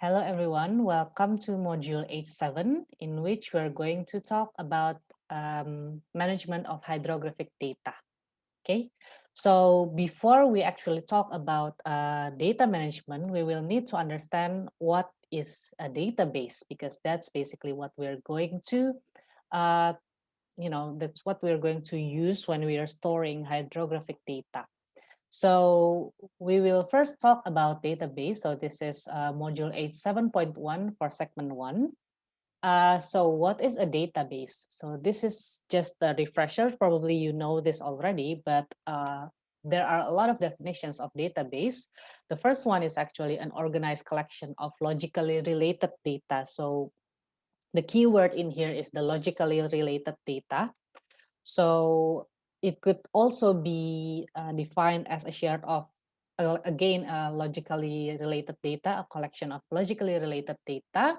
Hello everyone, welcome to module H7 in which we're going to talk about management of hydrographic data. Okay, so before we actually talk about data management, we will need to understand what is a database because that's basically what we're going to uh, that's what we're going to use when we are storing hydrographic data. So we will first talk about database. So this is module H7.1 for segment 1. So what is a database? So this is just a refresher. Probably you know this already, but there are a lot of definitions of database. The first one is actually an organized collection of logically related data. So the keyword in here is the logically related data. So it could also be defined as a shared of, again, logically related data, a collection of logically related data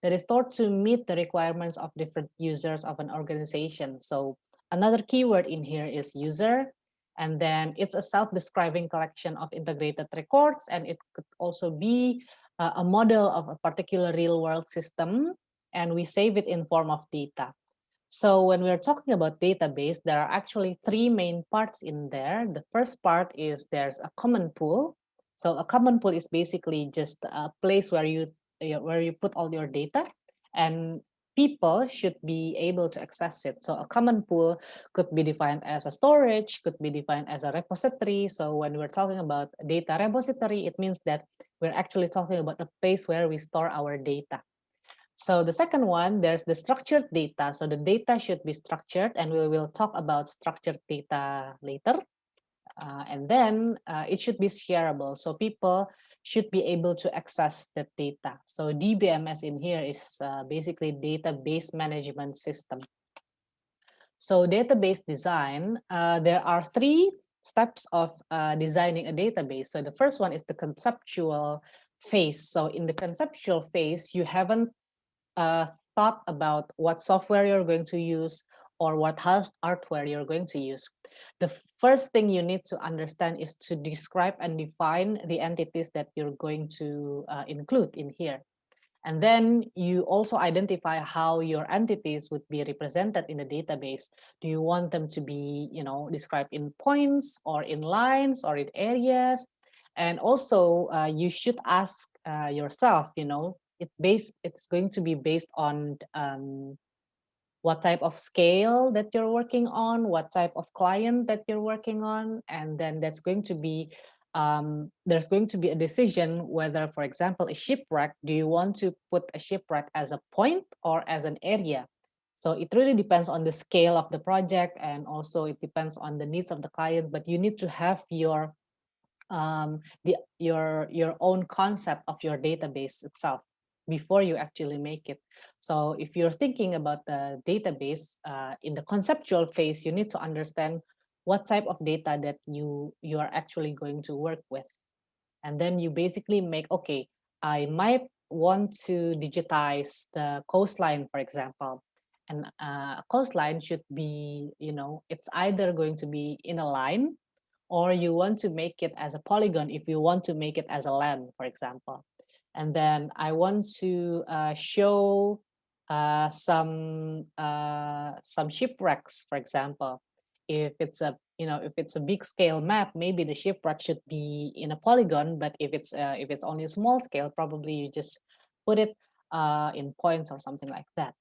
that is thought to meet the requirements of different users of an organization. So another keyword in here is user, and then it's a self-describing collection of integrated records, and it could also be a model of a particular real-world system, and we save it in form of data. So when we're talking about database, there are actually three main parts in there. The first part is there's a common pool. So a common pool is basically just a place where you put all your data, and people should be able to access it. So a common pool could be defined as a storage, could be defined as a repository. So when we're talking about data repository, it means that we're actually talking about a place where we store our data. So the second one, there's the structured data. So the data should be structured, and we will talk about structured data later. And then it should be shareable. So people should be able to access the data. So DBMS in here is basically database management system. So database design, there are three steps of designing a database. So the first one is the conceptual phase. So in the conceptual phase, you haven't thought about what software you're going to use or what hardware you're going to use. The first thing you need to understand is to describe and define the entities that you're going to include in here. And then you also identify how your entities would be represented in the database. Do you want them to be, described in points or in lines or in areas? And also, you should ask yourself, it's going to be based on what type of scale that you're working on, what type of client that you're working on, and then that's going to be there's going to be a decision whether, for example, a shipwreck, do you want to put a shipwreck as a point or as an area? So it really depends on the scale of the project, and also it depends on the needs of the client, but you need to have your own concept of your database itself before you actually make it. So if you're thinking about the database in the conceptual phase, you need to understand what type of data that you are actually going to work with. And then you basically make, okay, I might want to digitize the coastline, for example. And a coastline should be, it's either going to be in a line, or you want to make it as a polygon if you want to make it as a land, for example. And then I want to show some shipwrecks, for example. If it's a big scale map, maybe the shipwreck should be in a polygon. But if it's only a small scale, probably you just put it in points or something like that.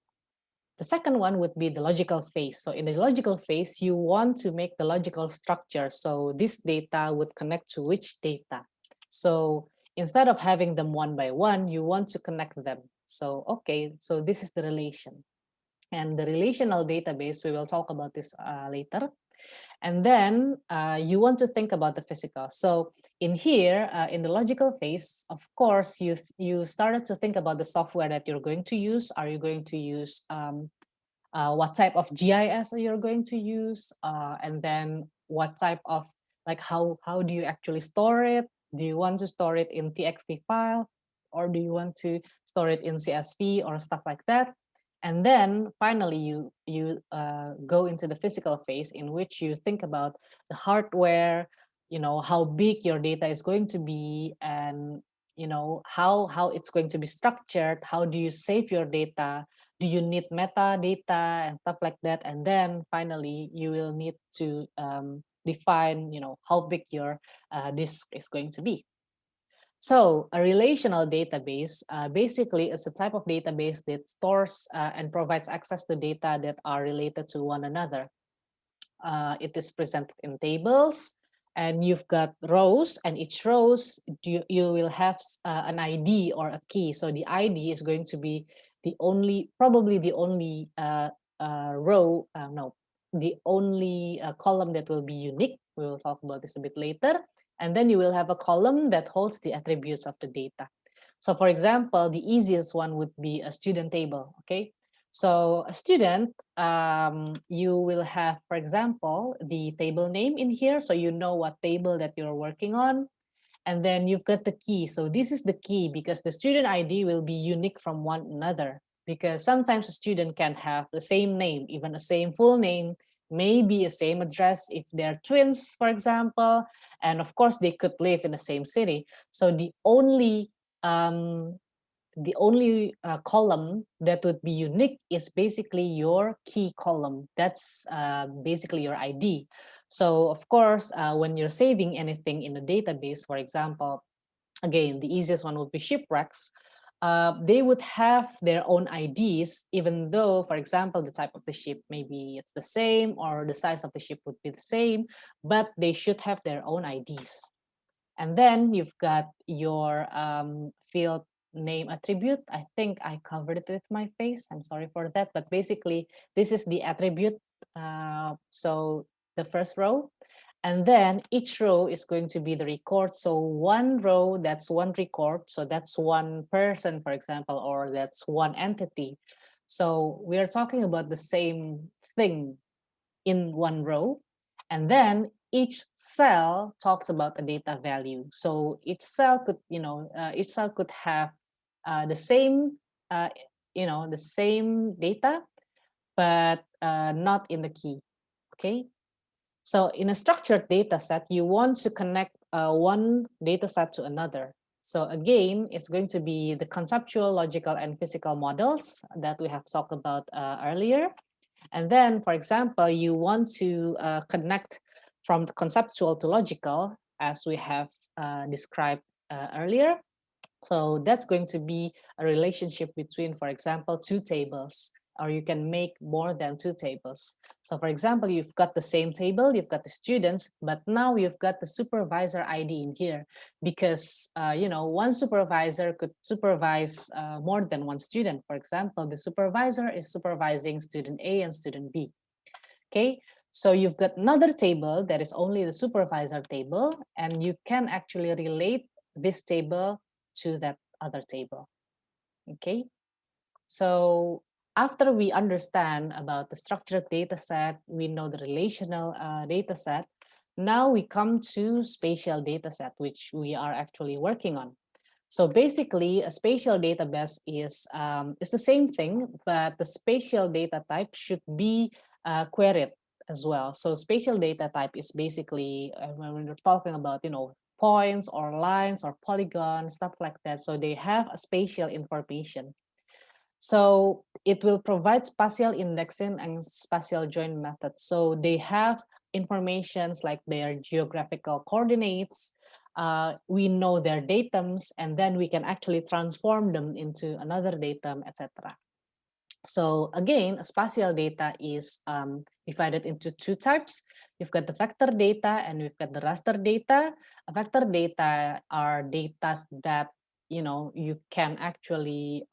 The second one would be the logical phase. So in the logical phase, you want to make the logical structure. So this data would connect to which data. So instead of having them one by one, you want to connect them. So, okay, so this is the relation. And the relational database, we will talk about this later. And then you want to think about the physical. So in here, in the logical phase, of course, you started to think about the software that you're going to use. Are you going to use what type of GIS you're going to use, and then what type of, like, how do you actually store it? Do you want to store it in TXT file, or do you want to store it in CSV or stuff like that? And then finally, you go into the physical phase, in which you think about the hardware, how big your data is going to be, and how it's going to be structured, how do you save your data, do you need metadata and stuff like that, and then finally you will need to define how big your disk is going to be. So a relational database basically is a type of database that stores and provides access to data that are related to one another. It is presented in tables, and you've got rows, and each rows you will have an ID or a key. So the ID is going to be probably the only row, no, the only column that will be unique. We will talk about this a bit later. And then you will have a column that holds the attributes of the data. So for example, the easiest one would be a student table, okay? So a student, you will have, for example, the table name in here, so you know what table that you're working on. And then you've got the key. So this is the key because the student ID will be unique from one another, because sometimes a student can have the same name, even the same full name, maybe a same address if they're twins, for example. And of course, they could live in the same city. So um, the only column that would be unique is basically your key column. That's basically your ID. So of course, when you're saving anything in a database, for example, again, the easiest one would be shipwrecks. They would have their own IDs, even though, for example, the type of the ship, maybe it's the same or the size of the ship would be the same, but they should have their own IDs. And then you've got your field name attribute. I think I covered it with my face. I'm sorry for that. But basically, this is the attribute. So the first row. And then each row is going to be the record. So one row, that's one record. So that's one person, for example, or that's one entity. So we are talking about the same thing in one row. And then each cell talks about a data value. So each cell could, each cell could have the same, the same data, but not in the key. Okay. So in a structured data set, you want to connect one data set to another. So again, it's going to be the conceptual, logical, and physical models that we have talked about earlier. And then, for example, you want to connect from the conceptual to logical, as we have described earlier. So that's going to be a relationship between, for example, two tables, or you can make more than two tables. So for example, you've got the same table, you've got the students, but now you've got the supervisor ID in here because, one supervisor could supervise more than one student. For example, the supervisor is supervising student A and student B. Okay, so you've got another table that is only the supervisor table, and you can actually relate this table to that other table. Okay, so after we understand about the structured data set, we know the relational data set. Now we come to spatial data set, which we are actually working on. So basically, a spatial database is the same thing, but the spatial data type should be queried as well. So spatial data type is basically when we're talking about points or lines or polygons, stuff like that. So they have a spatial information. So it will provide spatial indexing and spatial join methods. So they have informations like their geographical coordinates. We know their datums, and then we can actually transform them into another datum, etc. So again, spatial data is divided into two types. You've got the vector data and we've got the raster data. Vector data are data that you can actually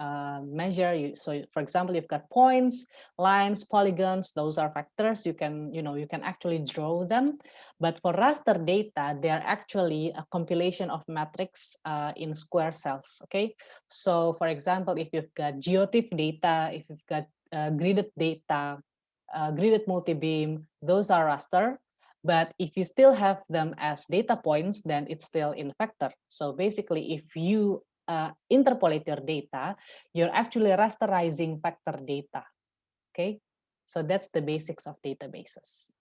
measure. So for example, you've got points, lines, polygons. Those are vectors. You can actually draw them. But for raster data, they are actually a compilation of matrix in square cells. Okay. So for example, if you've got geotiff data, if you've got gridded data, gridded multi-beam, those are raster. But if you still have them as data points, then it's still in vector. So basically, if you interpolate your data, you're actually rasterizing vector data. Okay, so that's the basics of databases.